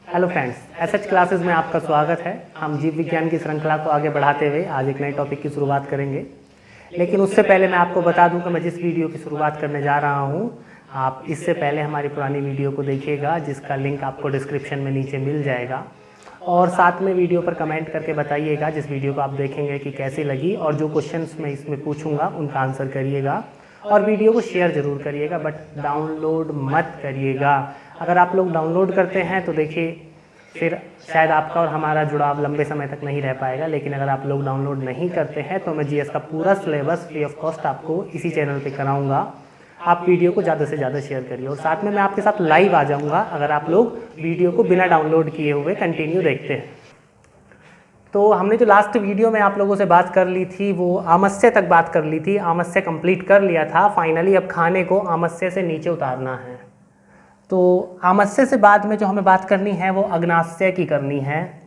Hello friends, SH classes में आपका स्वागत है। हम जीव विज्ञान की श्रृंखला को आगे बढ़ाते हुए आज एक नए टॉपिक की शुरुआत करेंगे। लेकिन उससे पहले मैं आपको बता दूं कि मैं जिस वीडियो की शुरुआत करने जा रहा हूं, आप इससे पहले हमारी पुरानी वीडियो को देखिएगा, जिसका लिंक आपको डिस्क्रिप्शन में नीचे मिल जाएगा। और साथ में वीडियो पर कमेंट करके बताइएगा जिस वीडियो को आप देखेंगे कि कैसी लगी, और जो क्वेश्चंस मैं इसमें पूछूंगा उनका आंसर करिएगा। और वीडियो को शेयर ज़रूर करिएगा, बट डाउनलोड मत करिएगा। अगर आप लोग डाउनलोड करते हैं तो देखिए फिर शायद आपका और हमारा जुड़ाव लंबे समय तक नहीं रह पाएगा। लेकिन अगर आप लोग डाउनलोड नहीं करते हैं तो मैं जीएस का पूरा सिलेबस फ्री ऑफ कॉस्ट आपको इसी चैनल पे कराऊंगा। आप वीडियो को ज़्यादा से ज़्यादा शेयर करिए, और साथ में मैं आपके साथ लाइव आ जाऊँगा अगर आप लोग वीडियो को बिना डाउनलोड किए हुए कंटिन्यू देखते हैं। तो हमने जो लास्ट वीडियो में आप लोगों से बात कर ली थी वो आमस्य तक बात कर ली थी। आमस्य कंप्लीट कर लिया था। फाइनली अब खाने को आमस्य से नीचे उतारना है। तो आमस्य से बाद में जो हमें बात करनी है वो अग्नाशय की करनी है।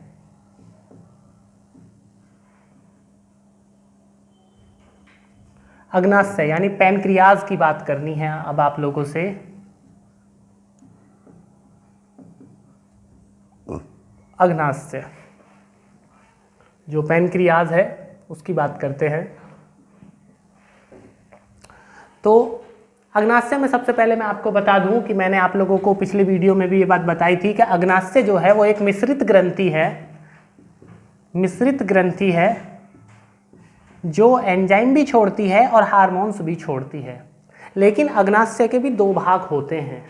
अग्नाशय यानी पैनक्रियाज की बात करनी है अब आप लोगों से। अग्नाशय जो पैनक्रियाज है उसकी बात करते हैं। तो अग्नाशय में सबसे पहले मैं आपको बता दूं कि मैंने आप लोगों को पिछली वीडियो में भी ये बात बताई थी कि अग्नाशय जो है वो एक मिश्रित ग्रंथि है। मिश्रित ग्रंथि है जो एंजाइम भी छोड़ती है और हार्मोन्स भी छोड़ती है। लेकिन अग्नाशय के भी दो भाग होते हैं।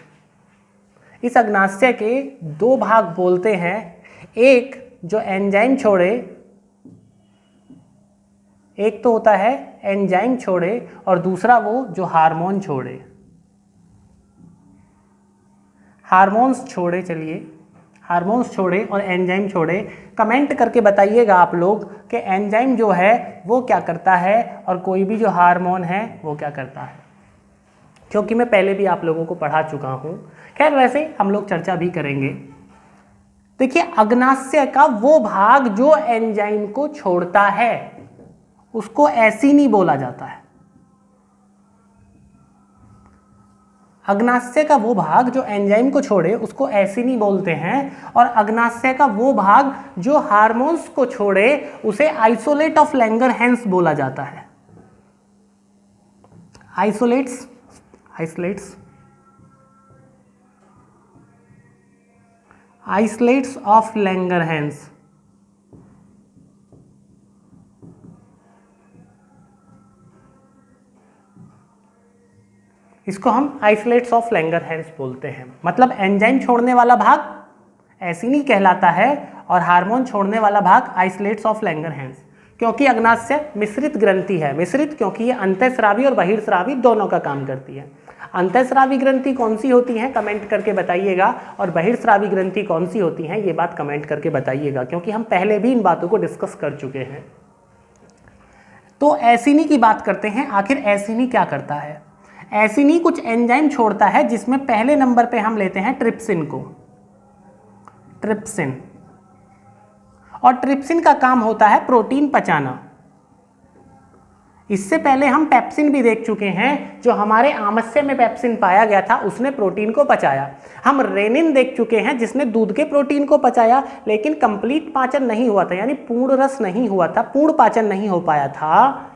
इस अग्नाशय के दो भाग बोलते हैं, एक जो एंजाइम छोड़े, एक तो होता है एंजाइम छोड़े और दूसरा वो जो हार्मोन छोड़े। हार्मोन्स छोड़े, चलिए हार्मोन्स छोड़े और एंजाइम छोड़े। कमेंट करके बताइएगा आप लोग कि एंजाइम जो है वो क्या करता है और कोई भी जो हार्मोन है वो क्या करता है, क्योंकि मैं पहले भी आप लोगों को पढ़ा चुका हूं। खैर वैसे हम लोग चर्चा भी करेंगे। देखिए, अग्नाशय का वो भाग जो एंजाइम को छोड़ता है उसको एसिनी बोला जाता है। अग्नाशय का वो भाग जो एंजाइम को छोड़े उसको एसिनी बोलते हैं, और अग्नाशय का वो भाग जो हार्मोन्स को छोड़े उसे आइसोलेट ऑफ लैंगरहैंस बोला जाता है। Isolates of Langerhans. इसको हम आइसोलेट्स ऑफ लैंगरहैंस बोलते हैं। मतलब एंजाइम छोड़ने वाला भाग एसिनी कहलाता है और हार्मोन छोड़ने वाला भाग आइसोलेट्स ऑफ लैंगरहैंस। क्योंकि अग्नाशय मिश्रित ग्रंथि है। मिश्रित क्योंकि ये अंतःस्रावी और बहिर्स्रावी दोनों का काम करती है। अंतःस्रावी ग्रंथि कौन सी होती है कमेंट करके बताइएगा, और बहिर्स्रावी ग्रंथि कौन सी होती है ये बात कमेंट करके बताइएगा, क्योंकि हम पहले भी इन बातों को डिस्कस कर चुके हैं। तो एसिनी की बात करते हैं। आखिर एसिनी क्या करता है? एसिनी कुछ एंजाइम छोड़ता है, जिसमें पहले नंबर पे हम लेते हैं ट्रिप्सिन को। ट्रिप्सिन, और ट्रिप्सिन का काम होता है प्रोटीन पचाना। इससे पहले हम पेप्सिन भी देख चुके हैं। जो हमारे आमस्य में पेप्सिन पाया गया था उसने प्रोटीन को पचाया। हम रेनिन देख चुके हैं जिसने दूध के प्रोटीन को पचाया, लेकिन कंप्लीट पाचन नहीं हुआ था, यानी पूर्ण रस नहीं हुआ था, पूर्ण पाचन नहीं हो पाया था।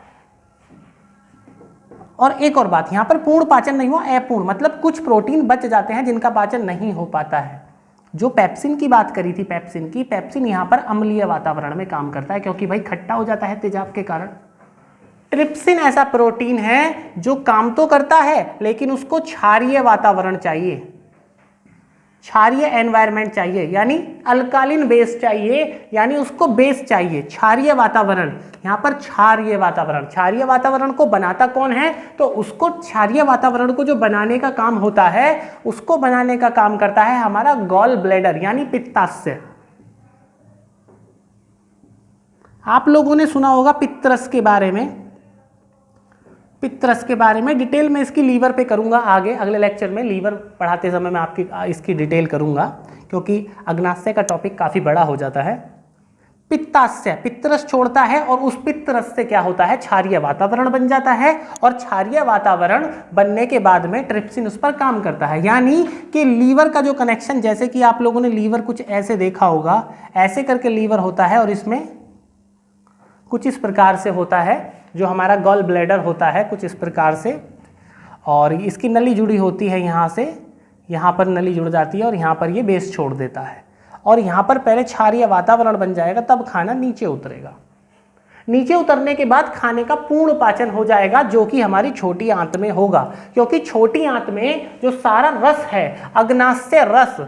और एक और बात, यहाँ पर पूर्ण पाचन नहीं हुआ, अपूर्ण, मतलब कुछ प्रोटीन बच जाते हैं जिनका पाचन नहीं हो पाता है। जो पेप्सिन की बात करी थी, पेप्सिन यहाँ पर अम्लीय वातावरण में काम करता है, क्योंकि भाई खट्टा हो जाता है तेजाब के कारण। ट्रिप्सिन ऐसा प्रोटीन है जो काम तो करता है लेकिन उसको क्षारीय वातावरण चाहिए, क्षारीय एनवायरनमेंट चाहिए, यानी अल्कालिन बेस चाहिए, यानी उसको बेस चाहिए, क्षारीय वातावरण। यहाँ पर क्षारीय वातावरण को बनाता कौन है? तो उसको क्षारीय वातावरण को जो बनाने का काम होता है उसको बनाने का काम करता है हमारा गॉल ब्लैडर, यानी पित्ताशय। आप लोगों ने सुना होगा पित्तरस के बारे में। पित्तरस के बारे में डिटेल में इसकी लीवर पे करूंगा आगे, अगले लेक्चर में लीवर पढ़ाते समय मैं इसकी डिटेल करूंगा, क्योंकि अग्नाशय का टॉपिक काफ़ी बड़ा हो जाता है। पित्ताशय, पित्तरस छोड़ता है और उस पित्तरस से क्या होता है, क्षारीय वातावरण बन जाता है और क्षारीय वातावरण बनने के बाद में ट्रिप्सिन उस पर काम करता है। यानी कि लीवर का जो कनेक्शन, जैसे कि आप लोगों ने लीवर कुछ ऐसे देखा होगा, ऐसे करके लीवर होता है और इसमें कुछ इस प्रकार से होता है, जो हमारा गॉल ब्लैडर होता है कुछ इस प्रकार से, और इसकी नली जुड़ी होती है यहाँ से, यहाँ पर नली जुड़ जाती है और यहाँ पर ये बेस छोड़ देता है और यहाँ पर पहले क्षारीय वातावरण बन जाएगा, तब खाना नीचे उतरेगा। नीचे उतरने के बाद खाने का पूर्ण पाचन हो जाएगा, जो कि हमारी छोटी आंत में होगा, क्योंकि छोटी आंत में जो सारा रस है, अग्नाशय रस,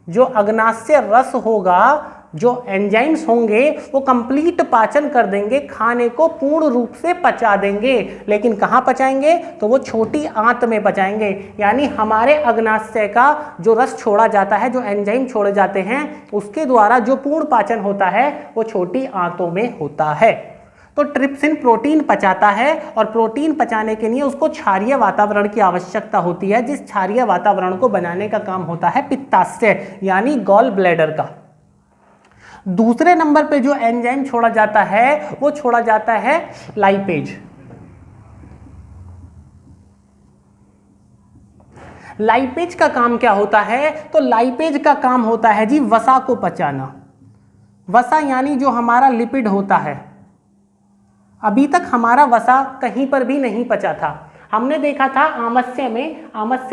जो अग्नाशय रस होगा, जो एंजाइम्स होंगे वो कंप्लीट पाचन कर देंगे, खाने को पूर्ण रूप से पचा देंगे। लेकिन कहाँ पचाएंगे, तो वो छोटी आंत में पचाएंगे। यानी हमारे अग्नाशय का जो रस छोड़ा जाता है, जो एंजाइम छोड़े जाते हैं, उसके द्वारा जो पूर्ण पाचन होता है वो छोटी आंतों में होता है। तो ट्रिप्सिन प्रोटीन पचाता है और प्रोटीन पचाने के लिए उसको क्षारीय वातावरण की आवश्यकता होती है, जिस क्षारीय वातावरण को बनाने का काम होता है पित्ताशय यानी गॉल ब्लैडर का। दूसरे नंबर पे जो एंजाइम छोड़ा जाता है वो छोड़ा जाता है लाइपेज। लाइपेज का काम क्या होता है, तो लाइपेज का काम होता है जी वसा को पचाना। वसा यानी जो हमारा लिपिड होता है, अभी तक हमारा वसा कहीं पर भी नहीं पचा था। हमने देखा था आमस्य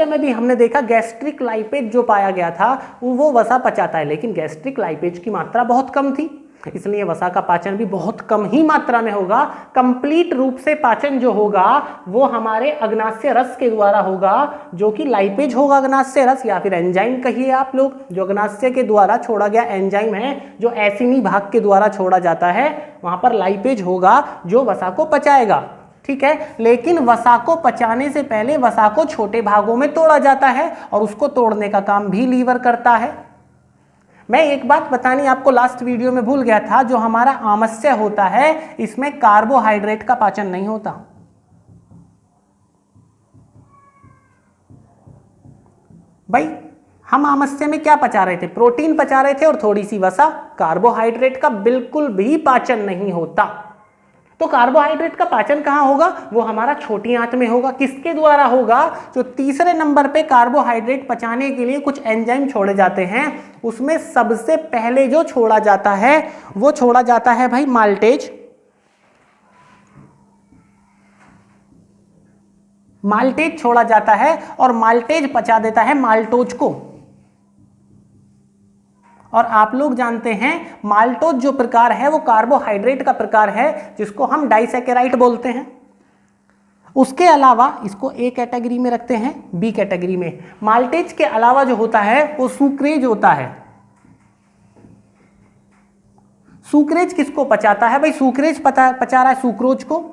में भी हमने देखा गैस्ट्रिक लाइपेज जो पाया गया था वो वसा पचाता है, लेकिन गैस्ट्रिक लाइपेज की मात्रा बहुत कम थी, इसलिए वसा का पाचन भी बहुत कम ही मात्रा में होगा। कंप्लीट रूप से पाचन जो होगा वो हमारे अग्नाशय रस के द्वारा होगा, जो कि लाइपेज होगा, अग्नाशय रस या फिर एंजाइम कहिए आप लोग, जो अग्नाशय के द्वारा छोड़ा गया एंजाइम है, जो एसिनी भाग के द्वारा छोड़ा जाता है, वहां पर लाइपेज होगा जो वसा को पचाएगा। ठीक है, लेकिन वसा को पचाने से पहले वसा को छोटे भागों में तोड़ा जाता है और उसको तोड़ने का काम भी लीवर करता है। मैं एक बात बतानी आपको लास्ट वीडियो में भूल गया था, जो हमारा आमस्य होता है इसमें कार्बोहाइड्रेट का पाचन नहीं होता। भाई हम आमस्य में क्या पचा रहे थे, प्रोटीन पचा रहे थे और थोड़ी सी वसा। कार्बोहाइड्रेट का बिल्कुल भी पाचन नहीं होता। तो कार्बोहाइड्रेट का पाचन कहां होगा, वो हमारा छोटी आंत में होगा। किसके द्वारा होगा, जो तीसरे नंबर पे कार्बोहाइड्रेट पचाने के लिए कुछ एंजाइम छोड़े जाते हैं, उसमें सबसे पहले जो छोड़ा जाता है वो छोड़ा जाता है भाई माल्टेज। माल्टेज छोड़ा जाता है और माल्टेज पचा देता है माल्टोज को। और आप लोग जानते हैं माल्टोज जो प्रकार है वो कार्बोहाइड्रेट का प्रकार है, जिसको हम डाइसैकेराइड बोलते हैं। उसके अलावा इसको ए कैटेगरी में रखते हैं, बी कैटेगरी में। माल्टेज के अलावा जो होता है वो सुक्रेज होता है। सुक्रेज किसको पचाता है भाई, सुक्रेज पचा रहा है सुक्रोज को।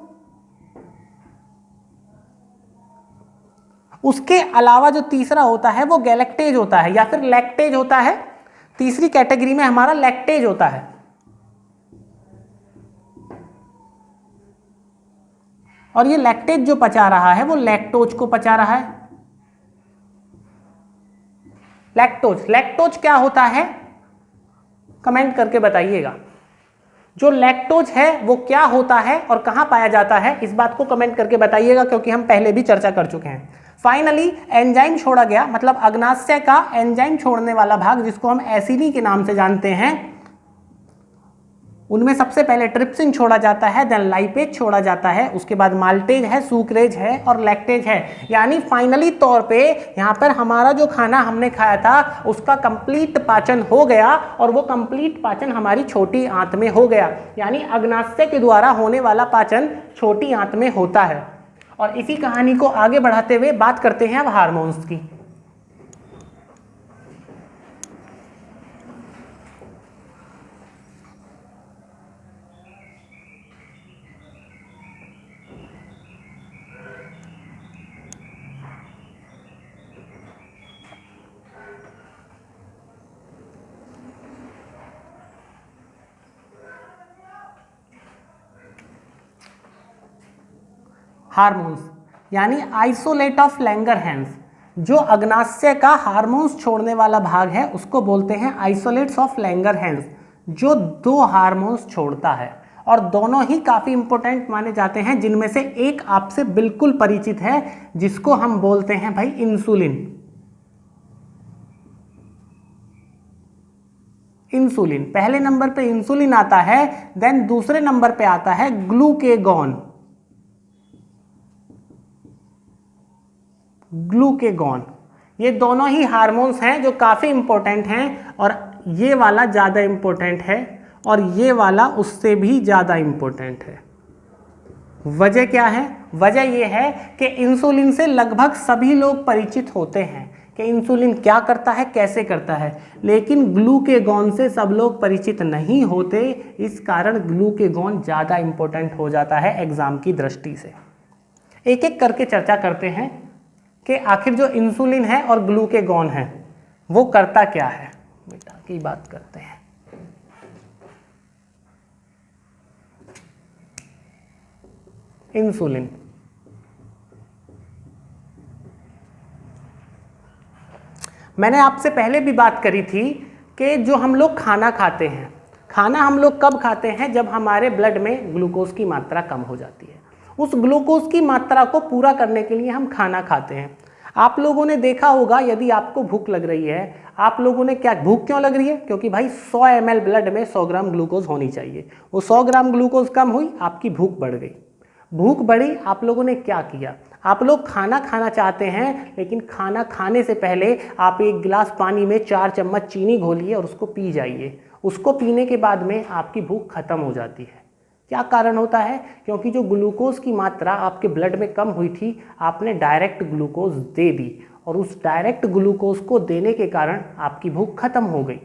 उसके अलावा जो तीसरा होता है वो गैलेक्टेज होता है या फिर लैक्टेज होता है। तीसरी कैटेगरी में हमारा लैक्टेज होता है। और ये लैक्टेज जो पचा रहा है वो लैक्टोज को पचा रहा है। लैक्टोज क्या होता है, कमेंट करके बताइएगा। जो लैक्टोज है वो क्या होता है और कहां पाया जाता है, इस बात को कमेंट करके बताइएगा, क्योंकि हम पहले भी चर्चा कर चुके हैं। फाइनली एंजाइम छोड़ा गया, मतलब अग्नाशय का एंजाइम छोड़ने वाला भाग, जिसको हम एसिनी के नाम से जानते हैं, उनमें सबसे पहले ट्रिप्सिन छोड़ा जाता है, देन लाइपेज छोड़ा जाता है, उसके बाद माल्टेज है, सुक्रेज है और लैक्टेज है। यानी फाइनली तौर पे यहाँ पर हमारा जो खाना हमने खाया था उसका कंप्लीट पाचन हो गया और वो कंप्लीट पाचन हमारी छोटी आंत में हो गया। यानी अग्नाशय के द्वारा होने वाला पाचन छोटी आंत में होता है। और इसी कहानी को आगे बढ़ाते हुए बात करते हैं अब हार्मोन्स की। हार्मोन्स यानी आइसोलेट ऑफ लैंगरहैंस, जो अग्नाशय का हार्मोन्स छोड़ने वाला भाग है उसको बोलते हैं आइसोलेट्स ऑफ लैंगरहैंस। जो 2 हार्मोन्स छोड़ता है, और दोनों ही काफी इंपॉर्टेंट माने जाते हैं, जिनमें से एक आपसे बिल्कुल परिचित है, जिसको हम बोलते हैं भाई इंसुलिन। इंसुलिन पहले नंबर पे इंसुलिन आता है, देन दूसरे नंबर पे आता है ग्लूकेगॉन। ग्लूकेगॉन, ये दोनों ही हार्मोन्स हैं जो काफी इंपॉर्टेंट हैं, और ये वाला ज्यादा इंपॉर्टेंट है और ये वाला उससे भी ज्यादा इंपॉर्टेंट है। वजह क्या है? वजह ये है कि इंसुलिन से लगभग सभी लोग परिचित होते हैं कि इंसुलिन क्या करता है, कैसे करता है, लेकिन ग्लूकेगॉन से सब लोग परिचित नहीं होते। इस कारण ग्लूकेगॉन ज़्यादा इंपॉर्टेंट हो जाता है एग्जाम की दृष्टि से। एक एक करके चर्चा करते हैं कि आखिर जो इंसुलिन है और ग्लूकेगॉन है वो करता क्या है। बेटा की बात करते हैं। इंसुलिन, मैंने आपसे पहले भी बात करी थी कि जो हम लोग खाना खाते हैं, खाना हम लोग कब खाते हैं? जब हमारे ब्लड में ग्लूकोज की मात्रा कम हो जाती है। उस ग्लूकोज की मात्रा को पूरा करने के लिए हम खाना खाते हैं। आप लोगों ने देखा होगा, यदि आपको भूख लग रही है, आप लोगों ने क्या, भूख क्यों लग रही है? क्योंकि भाई 100 ml ब्लड में 100 ग्राम ग्लूकोज होनी चाहिए। वो 100 ग्राम ग्लूकोज कम हुई, आपकी भूख बढ़ गई। भूख बढ़ी, आप लोगों ने क्या किया? आप लोग खाना खाना चाहते हैं, लेकिन खाना खाने से पहले आप एक गिलास पानी में 4 चम्मच चीनी घोलिए और उसको पी जाइए। उसको पीने के बाद में आपकी भूख खत्म हो जाती है। क्या कारण होता है? क्योंकि जो ग्लूकोज की मात्रा आपके ब्लड में कम हुई थी, आपने डायरेक्ट ग्लूकोज दे दी, और उस डायरेक्ट ग्लूकोज को देने के कारण आपकी भूख खत्म हो गई।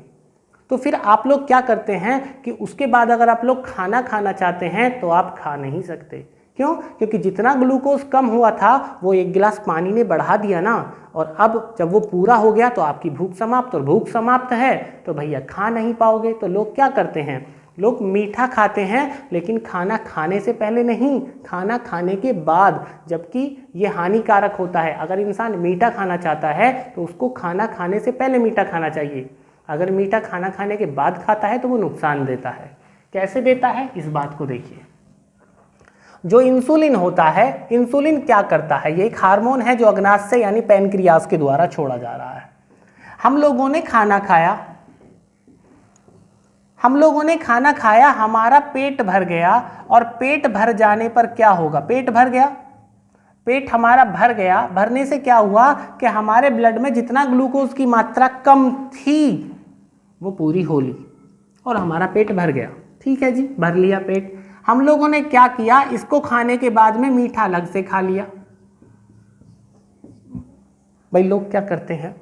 तो फिर आप लोग क्या करते हैं कि उसके बाद अगर आप लोग खाना खाना चाहते हैं तो आप खा नहीं सकते। क्यों? क्योंकि जितना ग्लूकोज कम हुआ था वो एक गिलास पानी ने बढ़ा दिया ना, और अब जब वो पूरा हो गया तो आपकी भूख समाप्त, और भूख समाप्त है तो भैया खा नहीं पाओगे। तो लोग क्या करते हैं? लोग मीठा खाते हैं, लेकिन खाना खाने से पहले नहीं, खाना खाने के बाद, जबकि ये हानिकारक होता है। अगर इंसान मीठा खाना चाहता है तो उसको खाना खाने से पहले मीठा खाना चाहिए। अगर मीठा खाना खाने के बाद खाता है तो वो नुकसान देता है। कैसे देता है, इस बात को देखिए। जो इंसुलिन होता है, इंसुलिन क्या करता है? ये एक हार्मोन है जो अग्नाशय यानी पैनक्रियाज के द्वारा छोड़ा जा रहा है। हम लोगों ने खाना खाया, हमारा पेट भर गया, और पेट भर जाने पर क्या होगा? पेट भर गया, पेट हमारा भर गया। भरने से क्या हुआ कि हमारे ब्लड में जितना ग्लूकोज की मात्रा कम थी वो पूरी हो ली, और हमारा पेट भर गया। ठीक है जी, भर लिया पेट। हम लोगों ने क्या किया? इसको खाने के बाद में मीठा अलग से खा लिया। भाई लोग क्या करते हैं,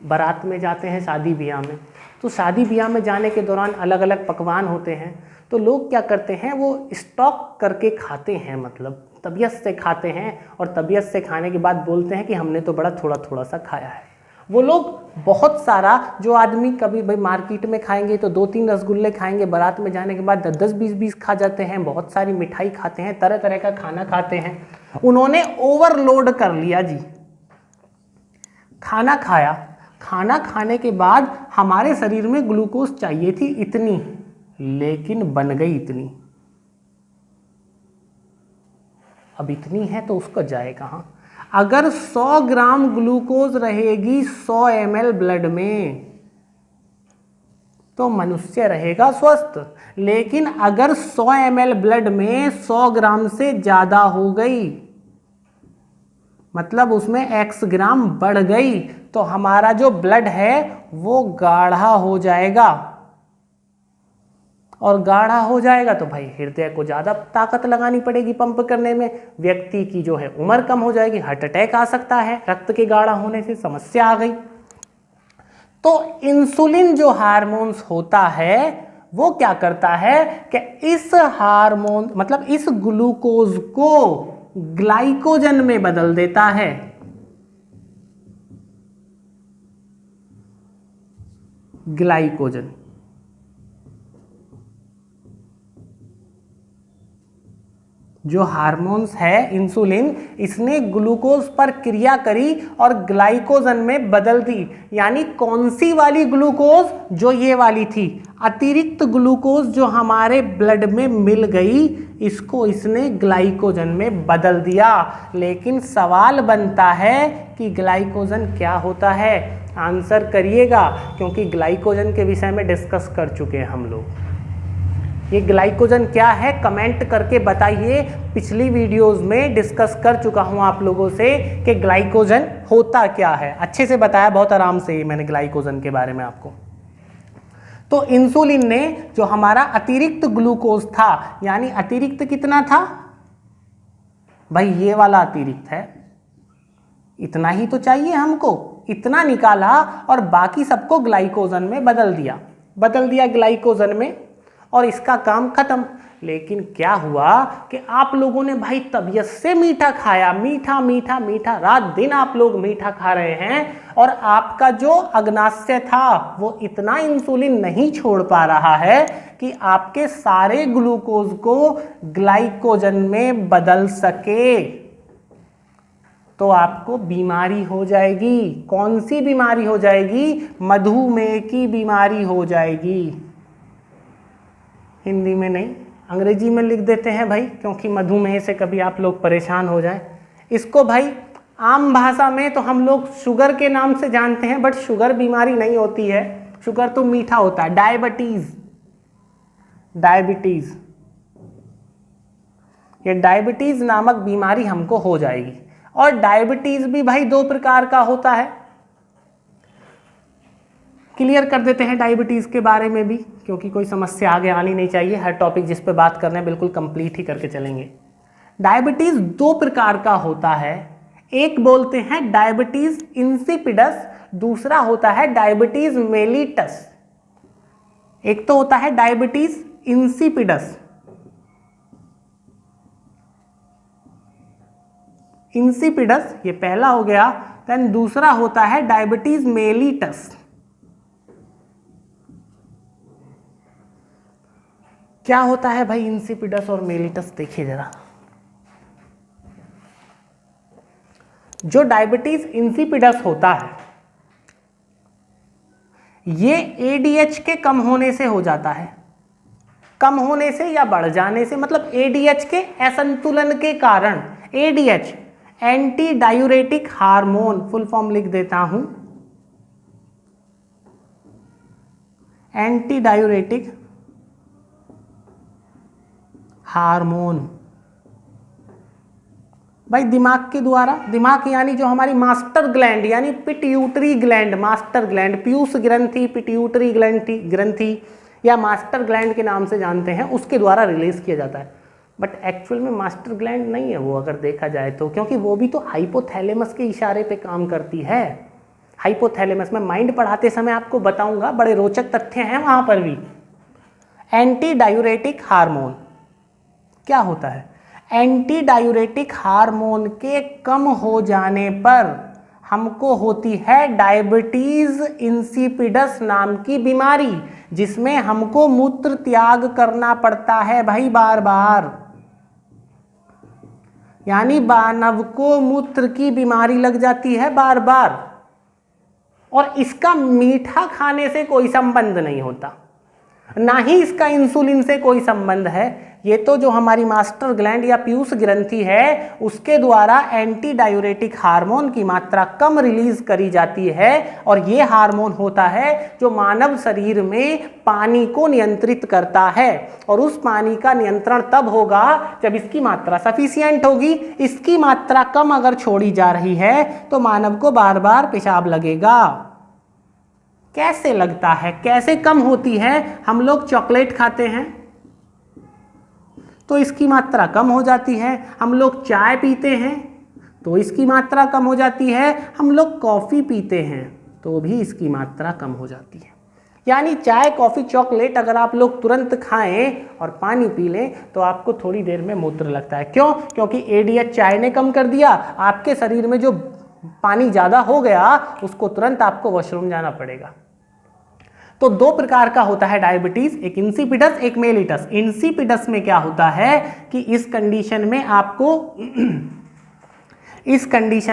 बारात में जाते हैं, शादी ब्याह में, तो शादी ब्याह में जाने के दौरान अलग अलग पकवान होते हैं, तो लोग क्या करते हैं, वो स्टॉक करके खाते हैं, मतलब तबीयत से खाते हैं, और तबीयत से खाने के बाद बोलते हैं कि हमने तो बड़ा थोड़ा थोड़ा सा खाया है। वो लोग बहुत सारा, जो आदमी कभी भाई मार्केट में खाएंगे तो 2-3 रसगुल्ले खाएंगे, बारात में जाने के बाद 10-10, 20-20 खा जाते हैं, बहुत सारी मिठाई खाते हैं, तरह तरह का खाना खाते हैं। उन्होंने ओवरलोड कर लिया जी। खाना खाया, खाना खाने के बाद हमारे शरीर में ग्लूकोज चाहिए थी इतनी, लेकिन बन गई इतनी। अब इतनी है तो उसका जाए कहाँ? अगर 100 ग्राम ग्लूकोज रहेगी 100 ml ब्लड में तो मनुष्य रहेगा स्वस्थ, लेकिन अगर 100 ml ब्लड में 100 ग्राम से ज्यादा हो गई, मतलब उसमें x ग्राम बढ़ गई, तो हमारा जो ब्लड है वो गाढ़ा हो जाएगा, और गाढ़ा हो जाएगा तो भाई हृदय को ज़्यादा ताकत लगानी पड़ेगी पंप करने में, व्यक्ति की जो है उम्र कम हो जाएगी, हार्ट अटैक आ सकता है, रक्त के गाढ़ा होने से समस्या आ गई। तो इंसुलिन जो हार्मोन्स होता है वो क्या करता है कि इस हार्मोन, मतलब इस ग्लूकोज को ग्लाइकोजन में बदल देता है। ग्लाइकोजन, जो हार्मोन्स है इंसुलिन, इसने ग्लूकोज पर क्रिया करी और ग्लाइकोजन में बदल दी। यानी कौन सी वाली ग्लूकोज? जो ये वाली थी, अतिरिक्त ग्लूकोज जो हमारे ब्लड में मिल गई, इसको इसने ग्लाइकोजन में बदल दिया। लेकिन सवाल बनता है कि ग्लाइकोजन क्या होता है? आंसर करिएगा, क्योंकि ग्लाइकोजन के विषय में डिस्कस कर चुके हैं हम लोग। ये ग्लाइकोजन क्या है कमेंट करके बताइए। पिछली वीडियोस में डिस्कस कर चुका हूं आप लोगों से कि ग्लाइकोजन होता क्या है, अच्छे से बताया बहुत आराम से मैंने ग्लाइकोजन के बारे में आपको। तो इंसुलिन ने जो हमारा अतिरिक्त ग्लूकोज था, यानी अतिरिक्त कितना था भाई? ये वाला अतिरिक्त है, इतना ही तो चाहिए हमको, इतना निकाला और बाकी सबको ग्लाइकोजन में बदल दिया ग्लाइकोजन में, और इसका काम खत्म। लेकिन क्या हुआ कि आप लोगों ने भाई तबीयत से मीठा खाया, मीठा मीठा मीठा, रात दिन आप लोग मीठा खा रहे हैं, और आपका जो अग्नाशय था वो इतना इंसुलिन नहीं छोड़ पा रहा है कि आपके सारे ग्लूकोज को ग्लाइकोजन में बदल सके। तो आपको बीमारी हो जाएगी। कौन सी बीमारी हो जाएगी? मधुमेह की बीमारी हो जाएगी। हिंदी में नहीं, अंग्रेजी में लिख देते हैं भाई, क्योंकि मधुमेह से कभी आप लोग परेशान हो जाएं। इसको भाई आम भाषा में तो हम लोग शुगर के नाम से जानते हैं, बट शुगर बीमारी नहीं होती है, शुगर तो मीठा होता है। डायबिटीज, ये डायबिटीज नामक बीमारी हमको हो जाएगी। और डायबिटीज भी भाई दो प्रकार का होता है। क्लियर कर देते हैं डायबिटीज के बारे में भी, क्योंकि कोई समस्या आगे आनी नहीं चाहिए। हर टॉपिक जिस पे बात करना है बिल्कुल कंप्लीट ही करके चलेंगे। डायबिटीज दो प्रकार का होता है। एक बोलते हैं डायबिटीज इंसिपिडस, दूसरा होता है डायबिटीज मेलिटस। एक तो होता है डायबिटीज इंसिपिडस, ये पहला हो गया। देन दूसरा होता है डायबिटीज मेलिटस। क्या होता है भाई इंसिपिडस और मेलिटस? देखिए जरा। जो डायबिटीज इंसिपिडस होता है, ये एडीएच के कम होने से हो जाता है। कम होने से या बढ़ जाने से, मतलब एडीएच के असंतुलन के कारण। ADH anti diuretic hormone, full form लिख देता हूं, एंटी डायूरेटिक हार्मोन। भाई दिमाग के द्वारा, दिमाग यानी जो हमारी मास्टर ग्लैंड यानी pituitary gland, master gland, Piyush ग्रंथि, पिट्यूटरी ग्रंथि या मास्टर ग्लैंड के नाम से जानते हैं, उसके द्वारा रिलीज किया जाता है। बट एक्चुअल में मास्टर ग्लैंड नहीं है वो, अगर देखा जाए तो, क्योंकि वो भी तो हाइपोथैलेमस के इशारे पे काम करती है। हाइपोथैलेमस में माइंड पढ़ाते समय आपको बताऊंगा, बड़े रोचक तथ्य हैं वहां पर भी। एंटी डायूरेटिक हार्मोन क्या होता है? एंटी डायूरेटिक हार्मोन के कम हो जाने पर हमको होती है डायबिटीज इंसिपिडस नाम की बीमारी, जिसमें हमको मूत्र त्याग करना पड़ता है भाई बार बार। यानी मानव को मूत्र की बीमारी लग जाती है बार बार, और इसका मीठा खाने से कोई संबंध नहीं होता, ना ही इसका इंसुलिन से कोई संबंध है। ये तो जो हमारी मास्टर ग्लैंड या पीयूष ग्रंथि है, उसके द्वारा एंटी डायूरेटिक हार्मोन की मात्रा कम रिलीज करी जाती है, और ये हार्मोन होता है जो मानव शरीर में पानी को नियंत्रित करता है। और उस पानी का नियंत्रण तब होगा जब इसकी मात्रा सफिशिएंट होगी। इसकी मात्रा कम अगर छोड़ी जा रही है तो मानव को बार बार पेशाब लगेगा। कैसे लगता है, कैसे कम होती है? हम लोग चॉकलेट खाते हैं तो इसकी मात्रा कम हो जाती है, हम लोग चाय पीते हैं तो इसकी मात्रा कम हो जाती है, हम लोग कॉफ़ी पीते हैं तो भी इसकी मात्रा कम हो जाती है। यानी चाय, कॉफ़ी, चॉकलेट अगर आप लोग तुरंत खाएं और पानी पी लें तो आपको थोड़ी देर में मूत्र लगता है। क्यों? क्योंकि एडीएच चाय ने कम कर दिया, आपके शरीर में जो पानी ज़्यादा हो गया उसको तुरंत आपको वॉशरूम जाना पड़ेगा। तो दो प्रकार का होता है डायबिटीज, एक इंसिपिडस एक मेलिटस। इंसिपिडस में क्या होता है कि इस कंडीशन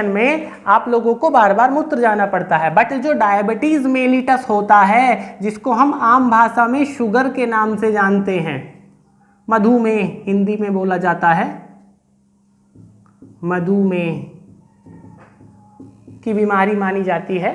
में आप लोगों को बार बार मूत्र जाना पड़ता है। बट जो डायबिटीज मेलिटस होता है, जिसको हम आम भाषा में शुगर के नाम से जानते हैं, मधुमेह हिंदी में बोला जाता है, मधुमेह की बीमारी मानी जाती है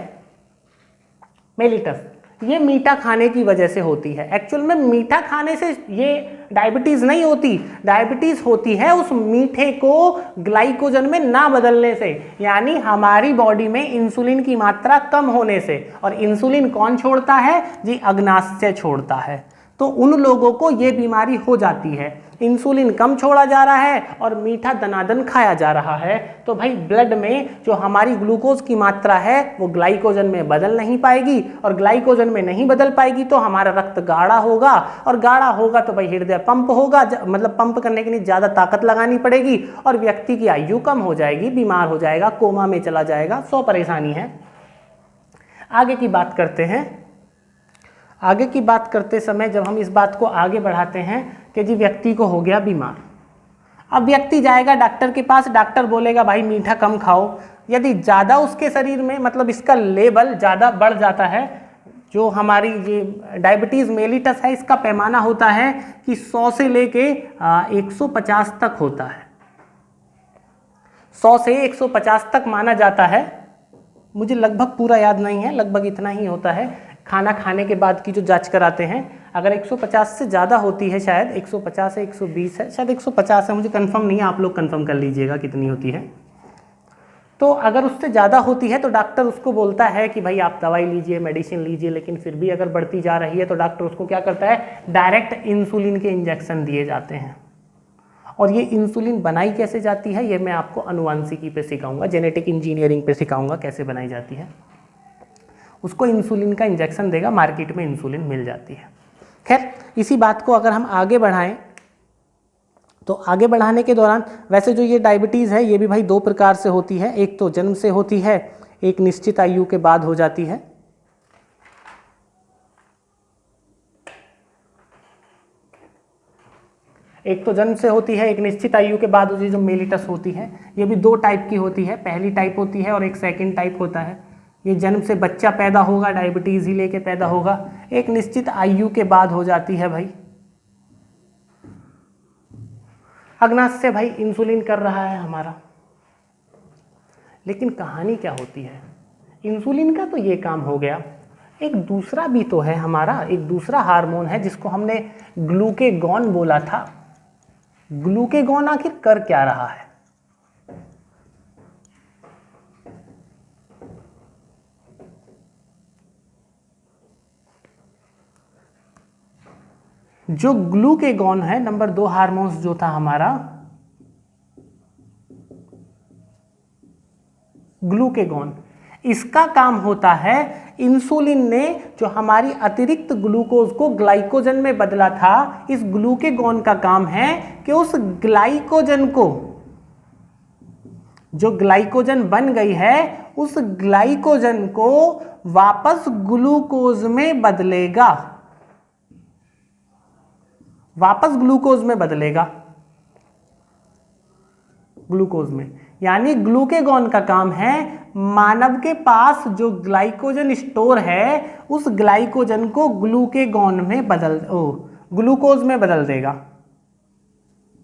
मेलिटस। ये मीठा खाने की वजह से होती है। एक्चुअल में मीठा खाने से ये डायबिटीज नहीं होती, डायबिटीज होती है उस मीठे को ग्लाइकोजन में ना बदलने से, यानी हमारी बॉडी में इंसुलिन की मात्रा कम होने से। और इंसुलिन कौन छोड़ता है जी? अग्नाशय छोड़ता है। तो उन लोगों को ये बीमारी हो जाती है, इंसुलिन कम छोड़ा जा रहा है और मीठा दनादन खाया जा रहा है। तो भाई ब्लड में जो हमारी ग्लूकोज की मात्रा है वो ग्लाइकोजन में बदल नहीं पाएगी, और ग्लाइकोजन में नहीं बदल पाएगी तो हमारा रक्त गाढ़ा होगा, और गाढ़ा होगा तो भाई हृदय पंप होगा, मतलब पंप करने के लिए ज़्यादा ताकत लगानी पड़ेगी, और व्यक्ति की आयु कम हो जाएगी, बीमार हो जाएगा, कोमा में चला जाएगा। 100 परेशानी है। आगे की बात करते हैं। आगे की बात करते समय जब हम इस बात को आगे बढ़ाते हैं कि जी व्यक्ति को हो गया बीमार, अब व्यक्ति जाएगा डॉक्टर के पास, डॉक्टर बोलेगा भाई मीठा कम खाओ। यदि ज़्यादा उसके शरीर में मतलब इसका लेवल ज़्यादा बढ़ जाता है, जो हमारी ये डायबिटीज़ मेलिटस है इसका पैमाना होता है कि 100 से लेके 150 तक होता है, 100 से 150 तक माना जाता है। मुझे लगभग पूरा याद नहीं है, लगभग इतना ही होता है। खाना खाने के बाद की जो जांच कराते हैं, अगर 150 से ज़्यादा होती है, शायद 150 है, 120 है, शायद 150 है, मुझे कंफर्म नहीं है, आप लोग कंफर्म कर लीजिएगा कितनी होती है। तो अगर उससे ज़्यादा होती है तो डॉक्टर उसको बोलता है कि भाई आप दवाई लीजिए, मेडिसिन लीजिए, लेकिन फिर भी अगर बढ़ती जा रही है तो डॉक्टर उसको क्या करता है, डायरेक्ट इंसुलिन के इंजेक्शन दिए जाते हैं। और ये इंसुलिन बनाई कैसे जाती है ये मैं आपको आनुवांशिकी पे सिखाऊंगा, जेनेटिक इंजीनियरिंग पे सिखाऊंगा कैसे बनाई जाती है। उसको इंसुलिन का इंजेक्शन देगा, मार्केट में इंसुलिन मिल जाती है। खैर इसी बात को अगर हम आगे बढ़ाएं तो आगे बढ़ाने के दौरान वैसे जो ये डायबिटीज़ है ये भी भाई दो प्रकार से होती है, एक तो जन्म से होती है, एक निश्चित आयु के बाद हो जाती है। एक तो जन्म से होती है, एक निश्चित आयु के बाद जो मेलिटस होती है। ये भी दो टाइप की होती है, पहली टाइप होती है और एक सेकंड टाइप होता है। ये जन्म से बच्चा पैदा होगा, डायबिटीज़ ही लेके पैदा होगा, एक निश्चित आयु के बाद हो जाती है भाई। अग्नाशय से भाई इंसुलिन कर रहा है हमारा, लेकिन कहानी क्या होती है, इंसुलिन का तो ये काम हो गया, एक दूसरा भी तो है हमारा, एक दूसरा हार्मोन है जिसको हमने ग्लूकेगॉन बोला था। ग्लूकेगॉन आखिर कर क्या रहा है? जो ग्लूकेगॉन है, नंबर 2 हार्मोन्स जो था हमारा ग्लूकेगॉन, इसका काम होता है, इंसुलिन ने जो हमारी अतिरिक्त ग्लूकोज को ग्लाइकोजन में बदला था, इस ग्लूकेगॉन का काम है कि उस ग्लाइकोजन को, जो ग्लाइकोजन बन गई है, उस ग्लाइकोजन को वापस ग्लूकोज में बदलेगा, वापस ग्लूकोज में बदलेगा, ग्लूकोज में। यानी ग्लूकेगॉन का काम है मानव के पास जो ग्लाइकोजन स्टोर है उस ग्लाइकोजन को ग्लूकेगॉन में ग्लूकोज में बदल देगा,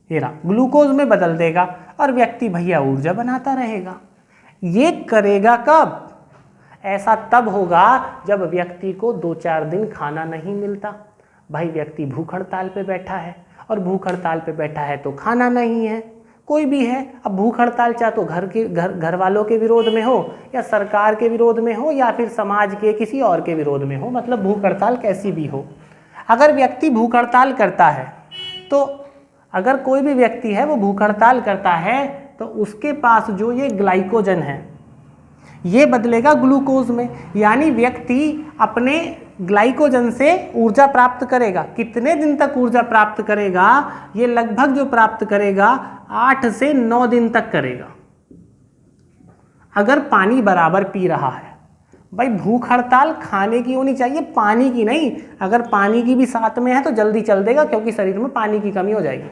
ग्लूकोज में बदल देगा, और व्यक्ति भैया ऊर्जा बनाता रहेगा। ये करेगा कब? ऐसा तब होगा जब व्यक्ति को 2-4 दिन खाना नहीं मिलता। भाई व्यक्ति भूख हड़ताल पे बैठा है, और भूख हड़ताल पे बैठा है तो खाना नहीं है, कोई भी है। अब भूख हड़ताल चाहे तो घर वालों के विरोध में हो, या सरकार के विरोध में हो, या फिर समाज के किसी और के विरोध में हो, मतलब भूख हड़ताल कैसी भी हो। अगर व्यक्ति भूख हड़ताल करता है तो अगर कोई भी व्यक्ति है वो भूख हड़ताल करता है तो उसके पास जो ये ग्लाइकोजन है ये बदलेगा ग्लूकोज में। यानी व्यक्ति अपने ग्लाइकोजन से ऊर्जा प्राप्त करेगा। कितने दिन तक ऊर्जा प्राप्त करेगा? ये लगभग जो प्राप्त करेगा 8 से 9 दिन तक करेगा, अगर पानी बराबर पी रहा है। भाई भूख हड़ताल खाने की होनी चाहिए, पानी की नहीं। अगर पानी की भी साथ में है तो जल्दी चल देगा, क्योंकि शरीर में पानी की कमी हो जाएगी।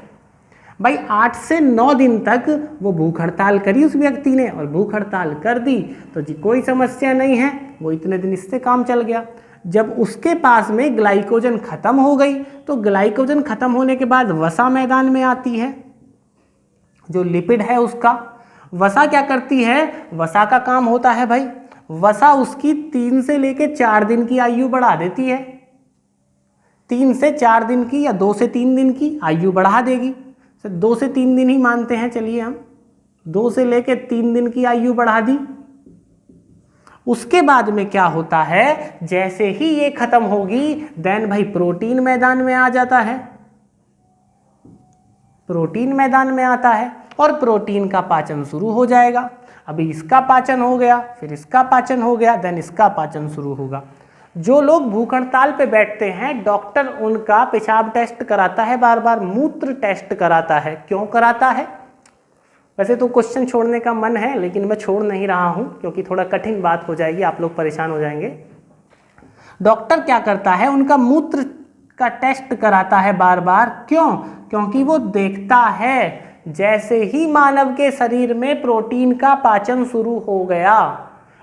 भाई 8 से 9 दिन तक वो भूख हड़ताल करी उस व्यक्ति ने, और भूख हड़ताल कर दी तो जी कोई समस्या नहीं है, वो इतने दिन इससे काम चल गया। जब उसके पास में ग्लाइकोजन खत्म हो गई, तो ग्लाइकोजन खत्म होने के बाद वसा मैदान में आती है, जो लिपिड है उसका। वसा क्या करती है? वसा का काम होता है भाई, वसा उसकी 3 से लेके 4 दिन की आयु बढ़ा देती है। 3 से 4 दिन की या 2 से 3 दिन की आयु बढ़ा देगी। 2 से 3 दिन ही मानते हैं, चलिए हम 2 से लेके 3 दिन की आयु बढ़ा दी। उसके बाद में क्या होता है? जैसे ही ये खत्म होगी, देन भाई प्रोटीन मैदान में आ जाता है। प्रोटीन मैदान में आता है और प्रोटीन का पाचन शुरू हो जाएगा। अभी इसका पाचन हो गया, फिर इसका पाचन हो गया, देन इसका पाचन शुरू होगा। जो लोग भूख हड़ताल पे बैठते हैं, डॉक्टर उनका पेशाब टेस्ट कराता है, बार बार मूत्र टेस्ट कराता है। क्यों कराता है? वैसे तो क्वेश्चन छोड़ने का मन है, लेकिन मैं छोड़ नहीं रहा हूं, क्योंकि थोड़ा कठिन बात हो जाएगी, आप लोग परेशान हो जाएंगे। डॉक्टर क्या करता है? उनका मूत्र का टेस्ट कराता है बार बार। क्यों? क्योंकि वो देखता है जैसे ही मानव के शरीर में प्रोटीन का पाचन शुरू हो गया,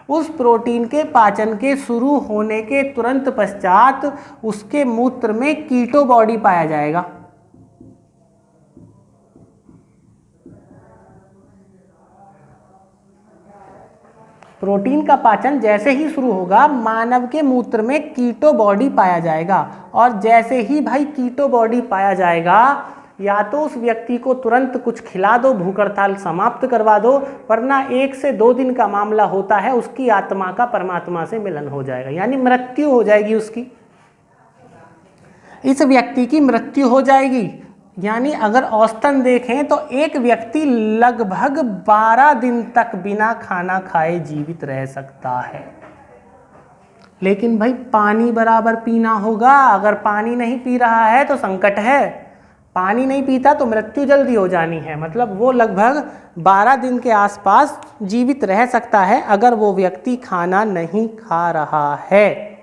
उस प्रोटीन के पाचन के शुरू होने के तुरंत पश्चात उसके मूत्र में कीटो बॉडी पाया जाएगा। प्रोटीन का पाचन जैसे ही शुरू होगा, मानव के मूत्र में कीटो बॉडी पाया जाएगा, और जैसे ही भाई कीटो बॉडी पाया जाएगा, या तो उस व्यक्ति को तुरंत कुछ खिला दो, भूख हड़ताल समाप्त करवा दो, वरना 1 से 2 दिन का मामला होता है, उसकी आत्मा का परमात्मा से मिलन हो जाएगा, यानी मृत्यु हो जाएगी उसकी। इस व्यक्ति की मृत्यु हो जाएगी। यानी अगर औसतन देखें तो एक व्यक्ति लगभग 12 दिन तक बिना खाना खाए जीवित रह सकता है। लेकिन भाई पानी बराबर पीना होगा। अगर पानी नहीं पी रहा है तो संकट है। पानी नहीं पीता तो मृत्यु जल्दी हो जानी है। मतलब वो लगभग 12 दिन के आसपास जीवित रह सकता है अगर वो व्यक्ति खाना नहीं खा रहा है।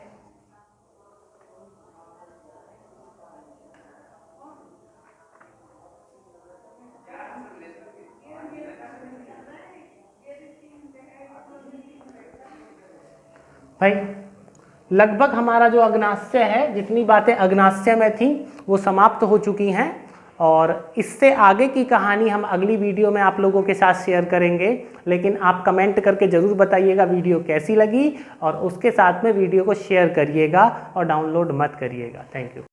भाई लगभग हमारा जो अग्नाशय है, जितनी बातें अग्नाशय में थी वो समाप्त हो चुकी हैं, और इससे आगे की कहानी हम अगली वीडियो में आप लोगों के साथ शेयर करेंगे। लेकिन आप कमेंट करके ज़रूर बताइएगा वीडियो कैसी लगी, और उसके साथ में वीडियो को शेयर करिएगा और डाउनलोड मत करिएगा। Thank you.